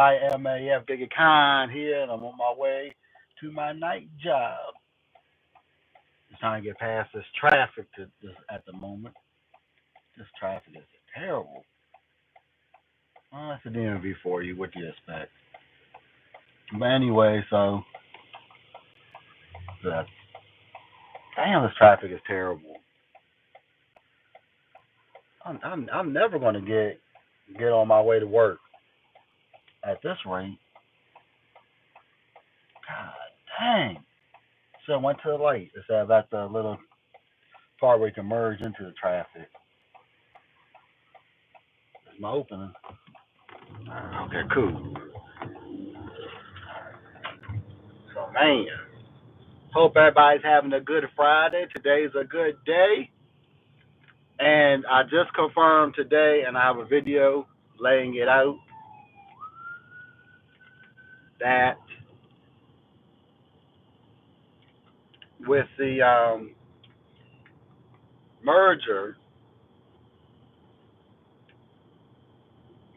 I am MAF GigEcon here, and I'm on my way to my night job. I'm trying to get past this traffic at the moment. This traffic is terrible. Well, that's the DMV for you. What do you expect? But anyway, so the, damn, this traffic is terrible. I'm never gonna get on my way to work at this rate. God dang. So I went to the light instead of at the little part where you can merge into the traffic. It's my opening. Okay, cool. So man, hope everybody's having a good Friday. Today's a good day. And I just confirmed today, and I have a video laying it out, that with the merger,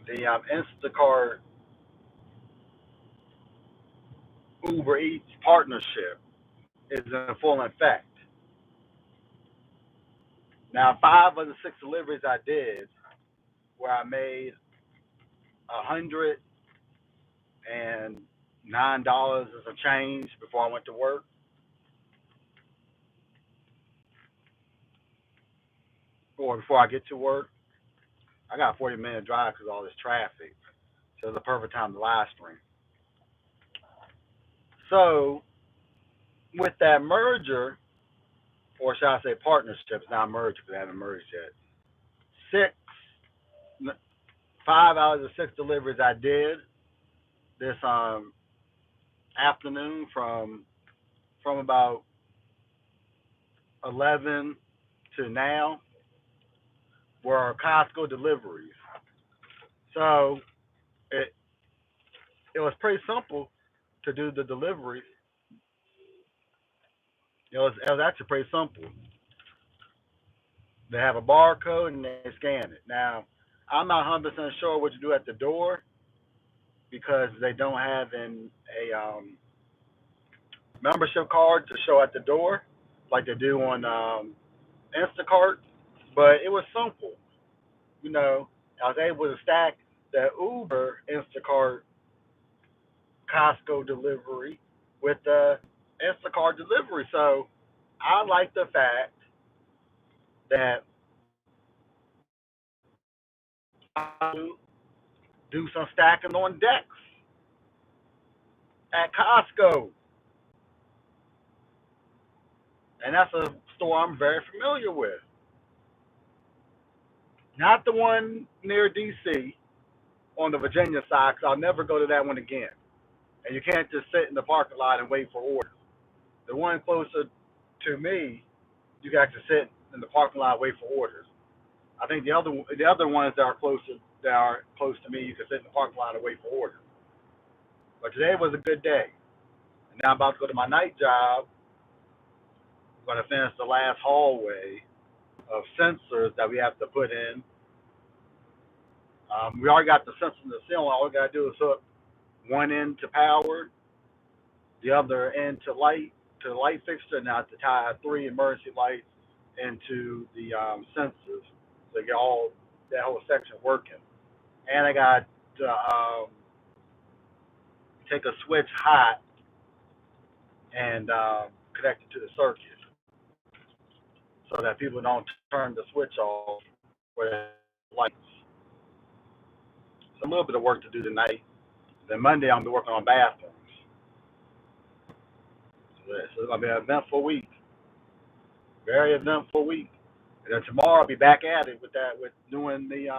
the Instacart Uber Eats partnership is in full effect. Now, 5 of the 6 deliveries I did, where I made $109 as a change before I went to work, or before I get to work. I got a 40-minute drive because of all this traffic, so it's the perfect time to live stream. So, with that merger, or should I say partnership, it's not a merger because they haven't merged yet. 5 out of the 6 deliveries I did this afternoon from about 11 to now were Costco deliveries. So it was pretty simple to do the deliveries. It was actually pretty simple. They have a barcode and they scan it. Now, I'm not 100% sure what you do at the door because they don't have a membership card to show at the door like they do on Instacart. But it was simple. I was able to stack the Uber Instacart Costco delivery with the Instacart delivery. So I like the fact that I do some stacking on decks at Costco. And that's a store I'm very familiar with. Not the one near DC on the Virginia side, because I'll never go to that one again. And you can't just sit in the parking lot and wait for orders. The one closer to me, you got to sit in the parking lot and wait for orders. I think the other ones that are close to me, you can sit in the parking lot and wait for orders. But today was a good day. And now I'm about to go to my night job. I'm going to finish the last hallway of sensors that we have to put in. We already got the sensor in the ceiling. All we got to do is hook one end to power, the other end to the light fixture, now to tie 3 emergency lights into the sensors to get all that whole section working. And I got to take a switch hot and connect it to the circuit so that people don't turn the switch off for the lights. So a little bit of work to do tonight. Then Monday I'm gonna be working on bathrooms. So it's gonna be an eventful week. Very eventful week. And then tomorrow I'll be back at it with doing the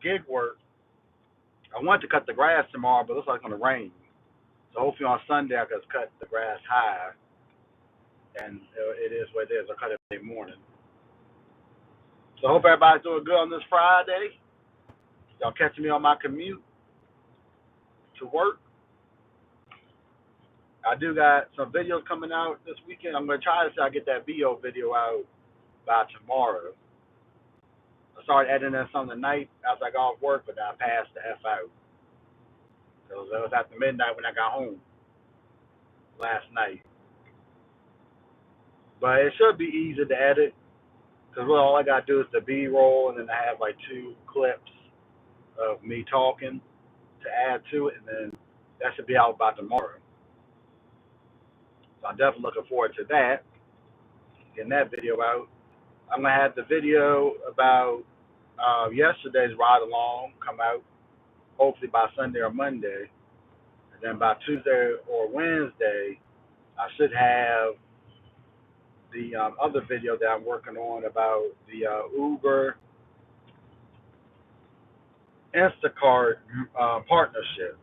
gig work. I want to cut the grass tomorrow, but it looks like it's gonna rain. So hopefully on Sunday I can cut the grass high. And it is what it is. I'll cut it Monday morning. So I hope everybody's doing good on this Friday. Y'all catching me on my commute to work. I do got some videos coming out this weekend. I'm going to try to see if I get that VO video out by tomorrow. I started editing some tonight after I got off work, but I passed the F out. It was after midnight when I got home last night. But it should be easy to edit because all I gotta do is the B-roll, and then I have like 2 clips of me talking to add to it, and then that should be out by tomorrow. So I'm definitely looking forward to that, getting that video out. I'm gonna have the video about yesterday's ride along come out hopefully by Sunday or Monday, and then by Tuesday or Wednesday I should have the other video that I'm working on about the Uber Instacart partnership.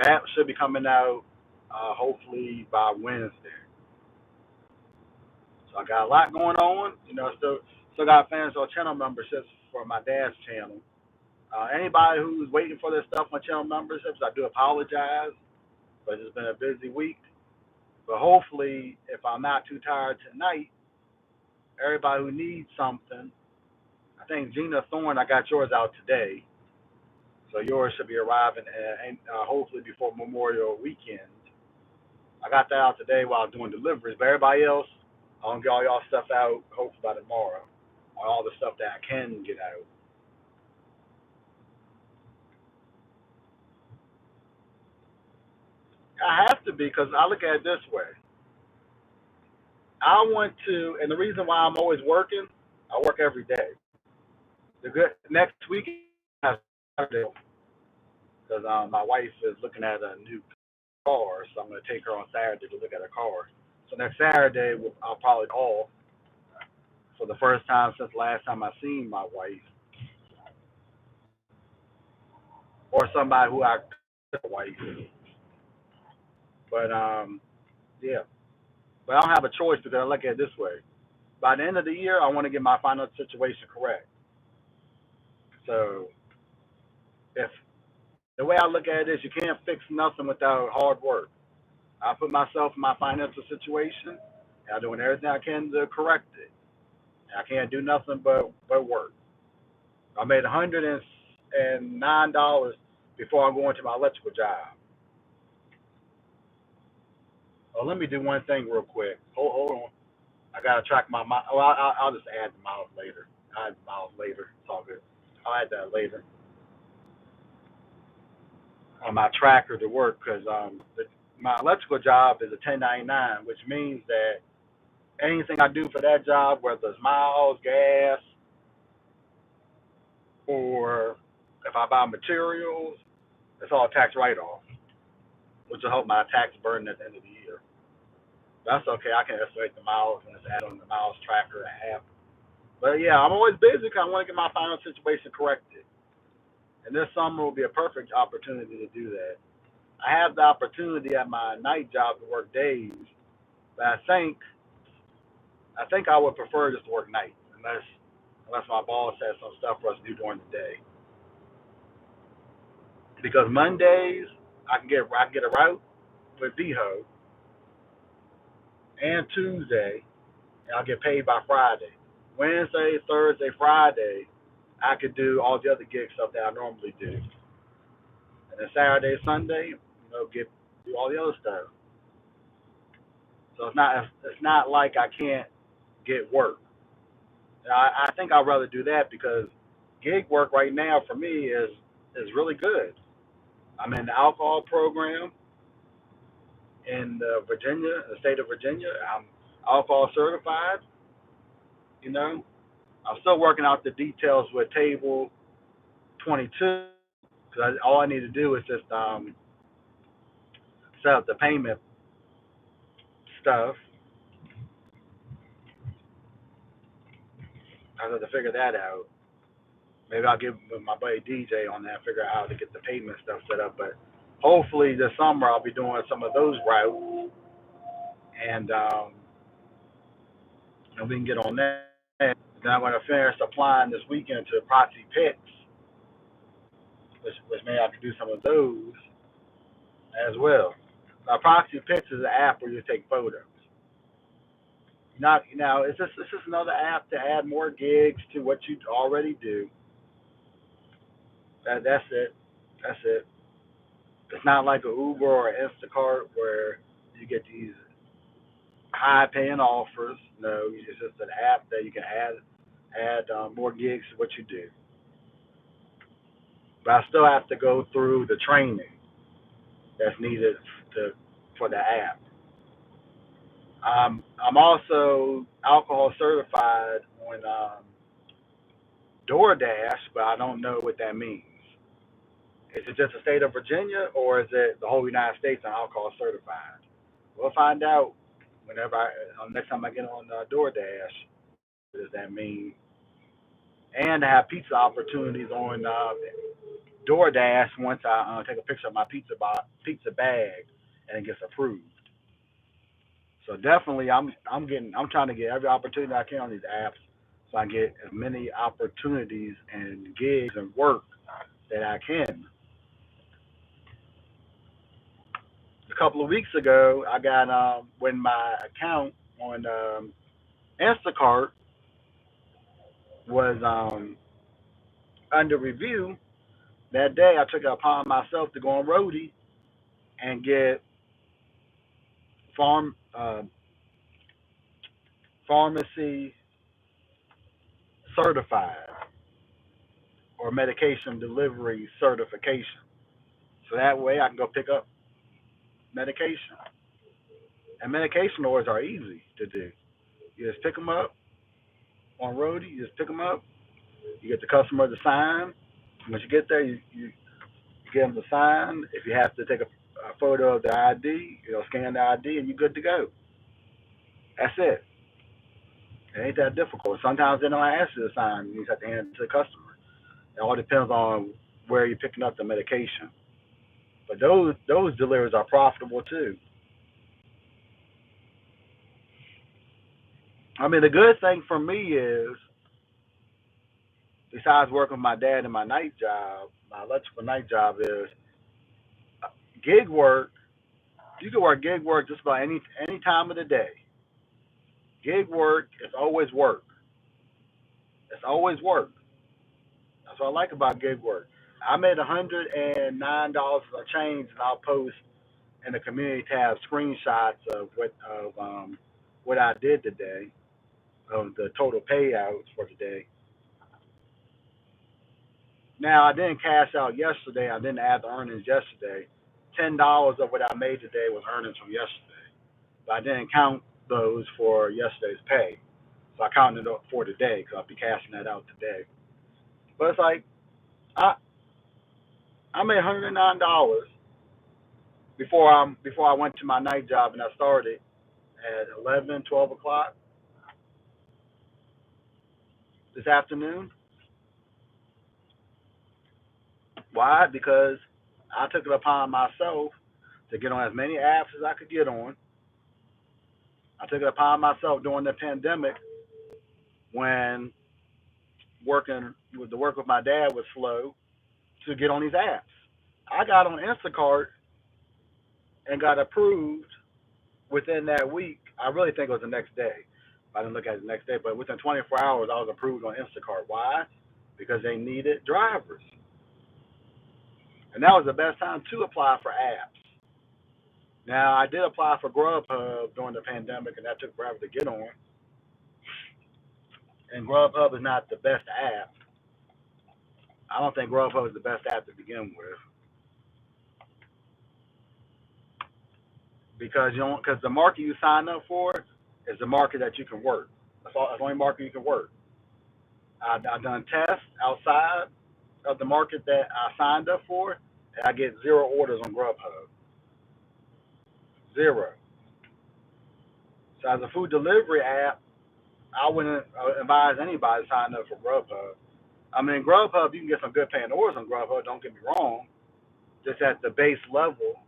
That should be coming out hopefully by Wednesday. So I got a lot going on. Still got fans or channel memberships for my dad's channel. Anybody who's waiting for this stuff on channel memberships, I do apologize, but it's been a busy week. But hopefully, if I'm not too tired tonight, everybody who needs something, I think Gina Thorne, I got yours out today. So yours should be arriving hopefully before Memorial Weekend. I got that out today while doing deliveries, but everybody else, I'm going to get all y'all stuff out hopefully by tomorrow, on all the stuff that I can get out. I have to be because I look at it this way. I want to, and the reason why I'm always working, I work every day. The good next week is Saturday because my wife is looking at a new car, so I'm going to take her on Saturday to look at her car. So next Saturday, I'll probably off for the first time since last time I seen my wife or somebody who I wife. But yeah. But I don't have a choice because I look at it this way. By the end of the year, I want to get my financial situation correct. So if the way I look at it is, you can't fix nothing without hard work. I put myself in my financial situation, and I'm doing everything I can to correct it. And I can't do nothing but work. I made $109 before I go into my electrical job. Oh, let me do one thing real quick. Hold on. I gotta track my miles. Well, I'll just add the miles later. I'll add the miles later. It's all good. I'll add that later on my tracker to work because my electrical job is a 1099, which means that anything I do for that job, whether it's miles, gas, or if I buy materials, it's all tax write-off, which will help my tax burden at the end of the year. That's okay. I can estimate the miles and just add on the miles tracker app. But yeah, I'm always busy because I want to get my financial situation corrected. And this summer will be a perfect opportunity to do that. I have the opportunity at my night job to work days, but I think I would prefer just to work nights unless my boss has some stuff for us to do during the day. Because Mondays I can get a route with VHO, and Tuesday, and I'll get paid by Friday. Wednesday, Thursday, Friday, I could do all the other gig stuff that I normally do. And then Saturday, Sunday, do all the other stuff. So it's not like I can't get work. I think I'd rather do that because gig work right now for me is really good. I'm in the alcohol program in the state of Virginia. I'm alcohol certified. You know, I'm still working out the details with Table 22 because all I need to do is just set up the payment stuff. I have to figure that out. Maybe I'll get with my buddy DJ on that, figure out how to get the payment stuff set up. But hopefully this summer I'll be doing some of those routes, and we can get on that. Then I'm going to finish applying this weekend to Proxy Picks, which maybe I can do some of those as well. Now, Proxy Picks is an app where you take photos. Not it's just another app to add more gigs to what you already do. That's it. It's not like a Uber or Instacart where you get these high paying offers. No, it's just an app that you can add more gigs to what you do. But I still have to go through the training that's needed to for the app. I'm also alcohol certified on DoorDash, but I don't know what that means. Is it just the state of Virginia, or is it the whole United States and alcohol certified? We'll find out whenever next time I get on DoorDash. What does that mean? And I have pizza opportunities on DoorDash once I take a picture of my pizza bag and it gets approved. So definitely, I'm trying to get every opportunity I can on these apps, so I get as many opportunities and gigs and work that I can. A couple of weeks ago, I got when my account on Instacart was under review. That day, I took it upon myself to go on Roadie and get pharmacy certified or medication delivery certification. So that way I can go pick up medication. And medication orders are easy to do. You just pick them up on Roadie, you just pick them up, you get the customer to sign. Once you get there, you get them to sign. If you have to take a photo of the ID, scan the ID and you're good to go. That's it. It ain't that difficult. Sometimes they don't ask you to sign. You just have to hand it to the customer. It all depends on where you're picking up the medication. But those deliveries are profitable too. I mean, the good thing for me is, besides working with my dad and my night job, my electrical night job is gig work. You can work gig work just about any time of the day. Gig work is always work. It's always work. That's what I like about gig work. I made $109 of change, and I'll post in the community tab screenshots of what I did today, of the total payouts for today. Now I didn't cash out yesterday. I didn't add the earnings yesterday. $10 of what I made today was earnings from yesterday, but I didn't count those for yesterday's pay. So I counted it up for today because I'll be cashing that out today. But it's like I I made $109 before I went to my night job, and I started at 11, 12 o'clock this afternoon. Why? Because I took it upon myself to get on as many apps as I could get on. I took it upon myself during the pandemic when the work with my dad was slow to get on these apps. I got on Instacart and got approved within that week. I really think it was the next day. I didn't look at it the next day, but within 24 hours, I was approved on Instacart. Why? Because they needed drivers. And that was the best time to apply for apps. Now, I did apply for Grubhub during the pandemic, and that took forever to get on. And Grubhub is not the best app. I don't think Grubhub is the best app to begin with, because the market you sign up for is the market that you can work. That's the only market you can work. I've done tests outside of the market that I signed up for, and I get zero orders on Grubhub. Zero. So as a food delivery app, I wouldn't advise anybody to sign up for Grubhub. I mean, Grubhub, you can get some good paying orders on Grubhub, don't get me wrong, just at the base level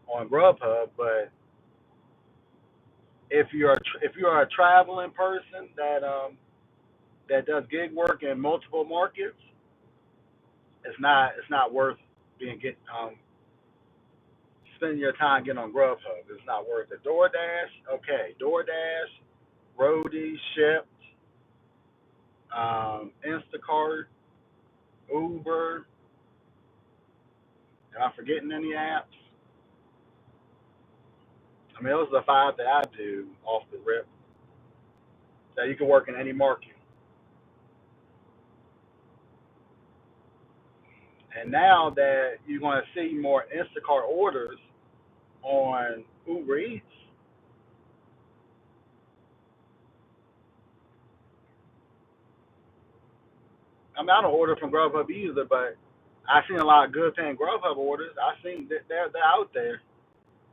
on Grubhub. But if you're a traveling person that does gig work in multiple markets, it's not worth spending your time getting on Grubhub. It's not worth it. DoorDash, okay, DoorDash, Roadie, Shipt, Instacart, Uber, Am I forgetting any apps? I mean, those are the five that I do off the rip. That you can work in any market. And now that you're going to see more Instacart orders on Uber Eats, I mean, I don't order from Grubhub either, but I've seen a lot of good paying Grubhub orders. I've seen that they're out there.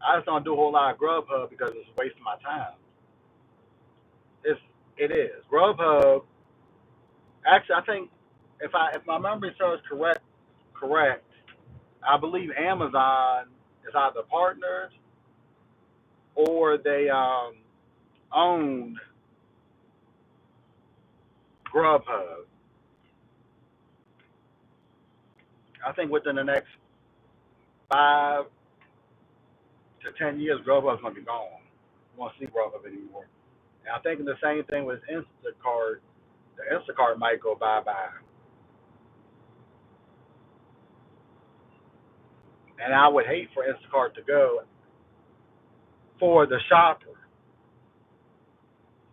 I just don't do a whole lot of Grubhub because it's wasting my time. It's it is Grubhub. Actually, I think if my memory serves correct, I believe Amazon is either partners or they own Grubhub. I think within the next 5 to 10 years, Grubhub's gonna be gone. You won't see Grubhub anymore. And I'm thinking the same thing with Instacart. The Instacart might go bye bye. And I would hate for Instacart to go for the shopper,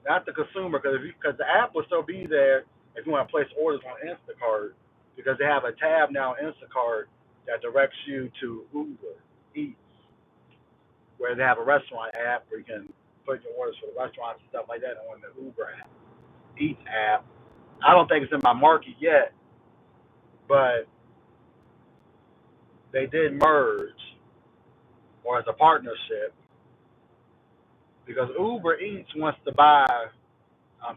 not the consumer, because the app will still be there if you want to place orders on Instacart, because they have a tab now on Instacart that directs you to Uber Eats, where they have a restaurant app where you can put your orders for the restaurants and stuff like that on the Uber app, Eats app. I don't think it's in my market yet, but they did merge or as a partnership because Uber Eats wants to buy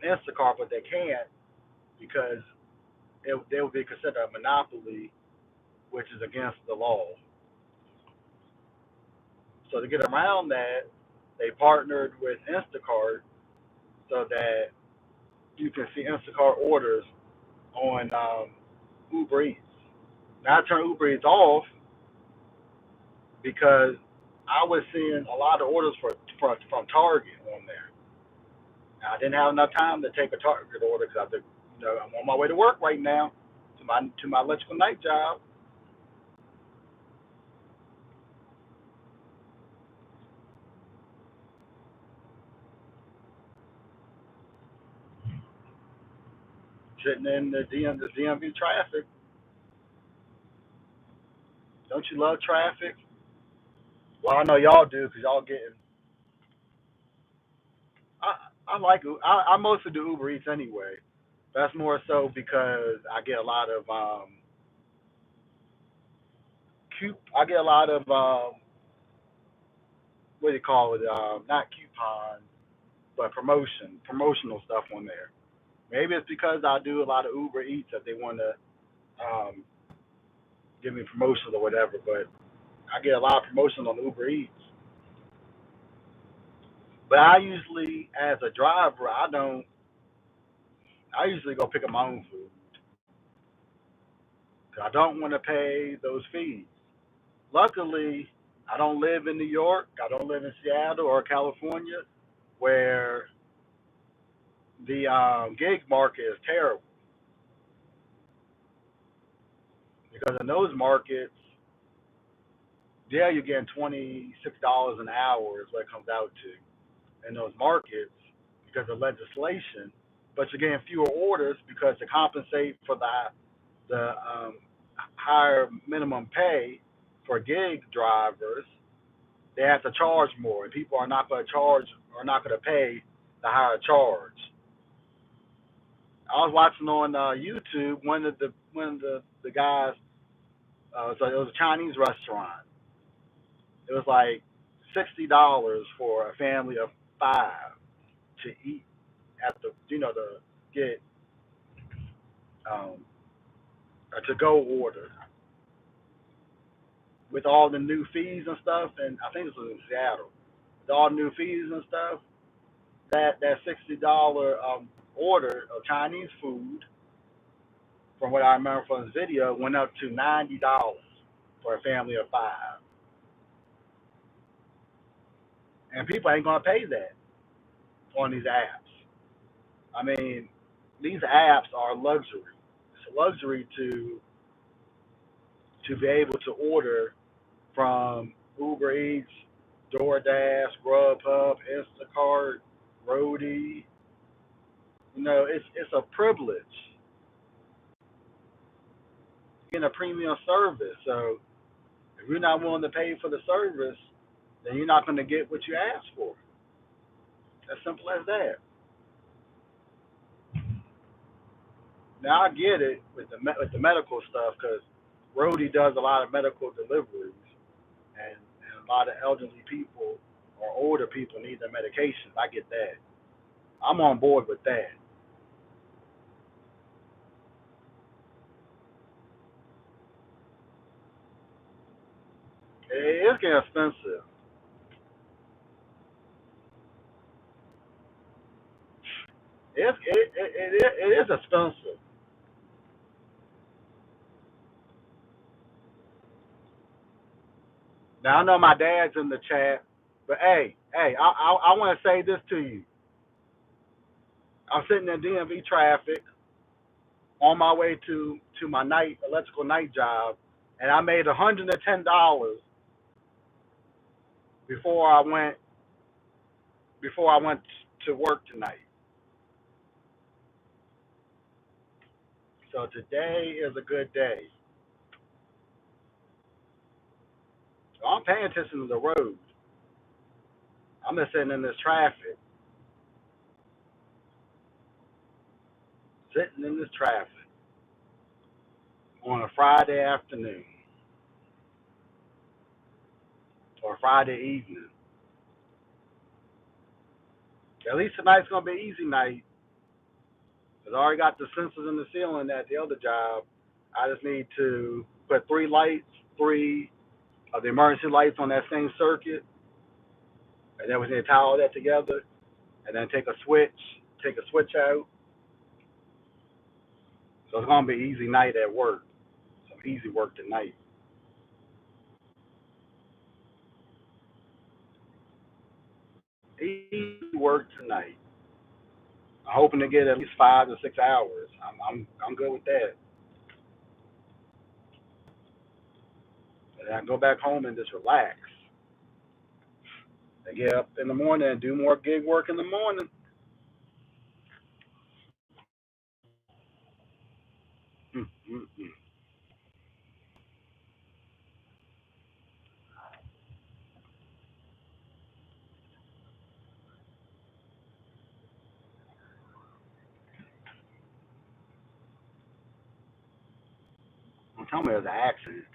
Instacart, but they can't because they would be considered a monopoly, which is against the law. So to get around that, they partnered with Instacart so that you can see Instacart orders on Uber Eats. Now I turned Uber Eats off because I was seeing a lot of orders from Target on there. Now, I didn't have enough time to take a Target order because I'm on my way to work right now to my electrical night job. Sitting in the DMV traffic. Don't you love traffic? Well, I know y'all do because y'all getting. I like I mostly do Uber Eats anyway. That's more so because I get a lot of I get a lot of what do you call it? Not coupons, but promotional stuff on there. Maybe it's because I do a lot of Uber Eats that they want to um, give me promotions or whatever. But I get a lot of promotions on Uber Eats. But I usually, as a driver, I don't. I usually go pick up my own food. 'Cause I don't want to pay those fees. Luckily, I don't live in New York. I don't live in Seattle or California, where the gig market is terrible. Because in those markets, yeah, you're getting $26 an hour is what it comes out to in those markets because of legislation. But you're getting fewer orders because to compensate for the higher minimum pay for gig drivers, they have to charge more, and people are not going to charge or not going to pay the higher charge. I was watching on YouTube one of the guys. So it was a Chinese restaurant. It was like $60 for a family of five to eat at the to get um, a to go order with all the new fees and stuff. And I think this was in Seattle. With all the new fees and stuff, that $60 order of Chinese food, from what I remember from this video, went up to $90 for a family of five. And people ain't gonna pay that on these apps. I mean, these apps are luxury. It's a luxury to be able to order from Uber Eats, DoorDash, Grubhub, Instacart, Roadie. It's a privilege getting a premium service. So if you're not willing to pay for the service, then you're not going to get what you ask for. As simple as that. Now I get it with the medical stuff because Roadie does a lot of medical deliveries, and a lot of elderly people or older people need their medications. I get that. I'm on board with that. It's getting expensive. It is expensive. Now I know my dad's in the chat, but I want to say this to you. I'm sitting in DMV traffic on my way to my night electrical night job, and I made $110 before I went before I went to work tonight. So today is a good day. So I'm paying attention to the road. I'm just sitting in this traffic, sitting in this traffic on a Friday afternoon or Friday evening. At least tonight's gonna be an easy night. Cause I already got the sensors in the ceiling at the other job. I just need to put three of the emergency lights on that same circuit, and then we need to tie all that together, and then take a switch out. So it's gonna be an easy night at work. Some easy work tonight. Easy work tonight. I'm hoping to get at least 5 to 6 hours. I'm good with that. And I can go back home and just relax. I get up in the morning and do more gig work in the morning. Mm-mm-mm. Don't tell me there's an accident.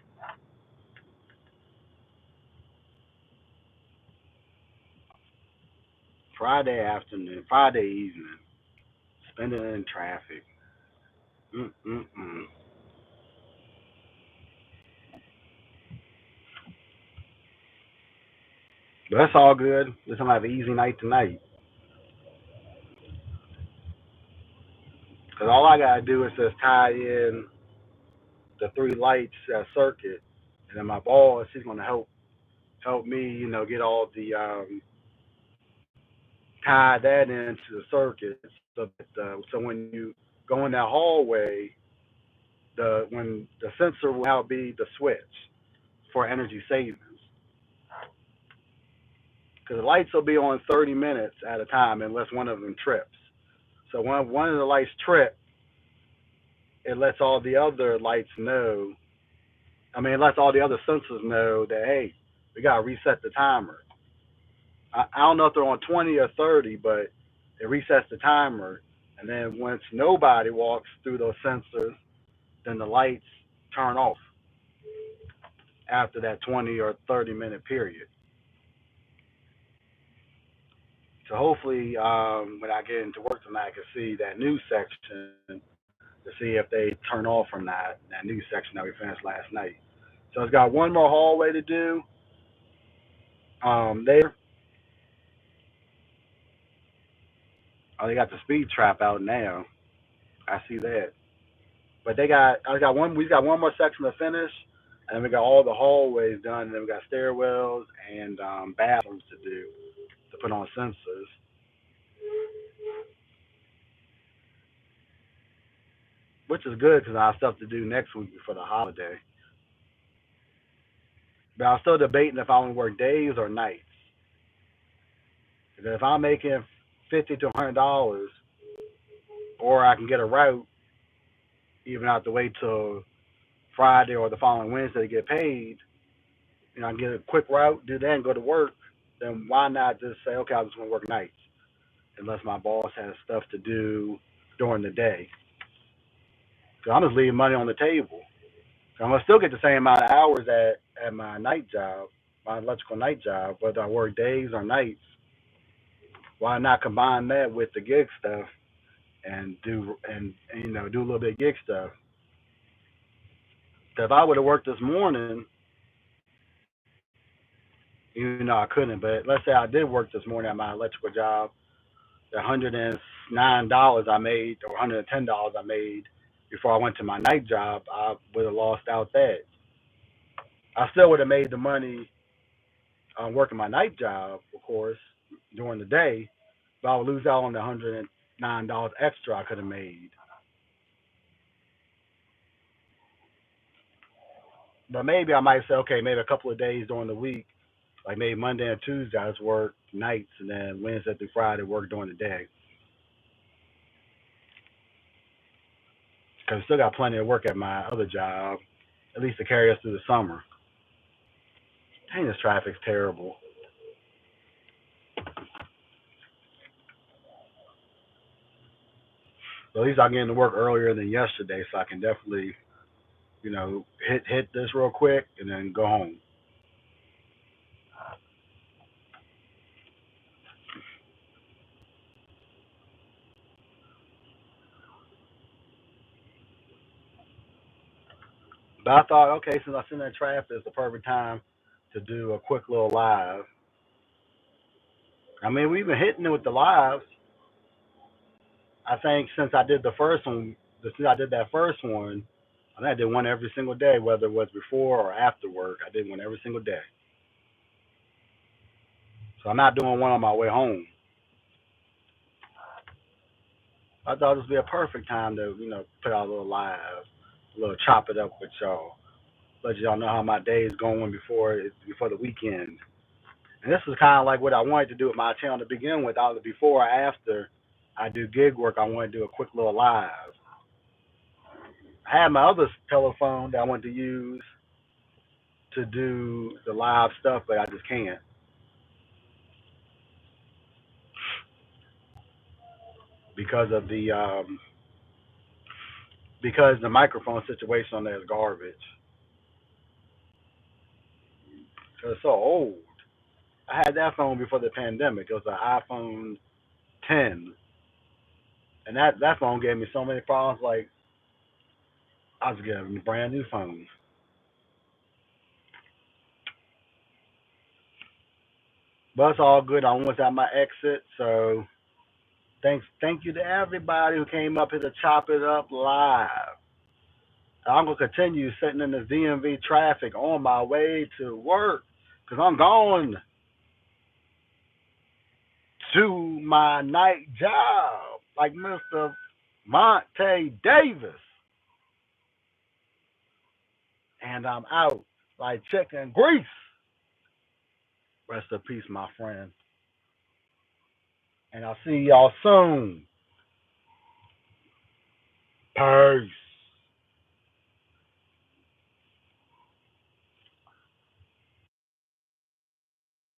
Friday afternoon, Friday evening, spending it in traffic. Mm-mm-mm. But that's all good. Just gonna have an easy night tonight. Cause all I gotta do is just tie in the three lights circuit, and then my boss he's gonna help me, get all the tie that into the circuit so when you go in that hallway, when the sensor will now be the switch for energy savings. Because the lights will be on 30 minutes at a time unless one of them trips. So when one of the lights trip, it lets all the other lights know. I mean, it lets all the other sensors know that hey, we gotta reset the timer. I don't know if they're on 20 or 30, but it resets the timer, and then once nobody walks through those sensors, then the lights turn off after that 20 or 30-minute period. So hopefully, when I get into work tonight, I can see that news section to see if they turn off from that news section that we finished last night. So it's got one more hallway to do. There, oh, they got the speed trap out now. I see that. But I got one. We got one more section to finish, and we got all the hallways done, and then we got stairwells and bathrooms to do to put on sensors, which is good because I have stuff to do next week before the holiday. But I'm still debating if I want to work days or nights. Because if I'm making $50 to $100, or I can get a route, even have to wait till Friday or the following Wednesday to get paid. I get a quick route, do that, and go to work. Then why not just say, okay, I just want to work nights, unless my boss has stuff to do during the day. So I'm just leaving money on the table. So I'm gonna still get the same amount of hours at my night job, my electrical night job, whether I work days or nights. Why not combine that with the gig stuff and do a little bit of gig stuff? If I would have worked this morning, I couldn't. But let's say I did work this morning at my electrical job, the $109 I made or $110 I made before I went to my night job, I would have lost out that. I still would have made the money working my night job, of course, during the day, but I would lose out on the $109 extra I could have made. But maybe I might say, okay, maybe a couple of days during the week, like maybe Monday and Tuesday, I just work nights, and then Wednesday through Friday work during the day. Because I still got plenty of work at my other job, at least to carry us through the summer. Dang, this traffic's terrible. But at least I get into work earlier than yesterday, so I can definitely, hit this real quick and then go home. But I thought, okay, since I seen that traffic, it's the perfect time to do a quick little live. I mean, we've been hitting it with the lives. I think since I did the first one, since I did that first one, I think I did one every single day, whether it was before or after work. I did one every single day. So I'm not doing one on my way home. I thought this would be a perfect time to, put out a little live, a little chop it up with y'all, let y'all know how my day is going before the weekend. And this is kind of like what I wanted to do with my channel to begin with. Either before or after I do gig work, I want to do a quick little live. I had my other telephone that I wanted to use to do the live stuff, but I just can't because of the microphone situation on there is garbage. It's so old. I had that phone before the pandemic. It was an iPhone 10, and that phone gave me so many problems. Like I was getting a brand new phone. But it's all good. I almost at my exit, so thank you to everybody who came up here to chop it up live. I'm gonna continue sitting in the DMV traffic on my way to work because I'm going to my night job, like Mr. Monte Davis, and I'm out like chicken grease. Rest in peace, my friend, and I'll see y'all soon. Peace.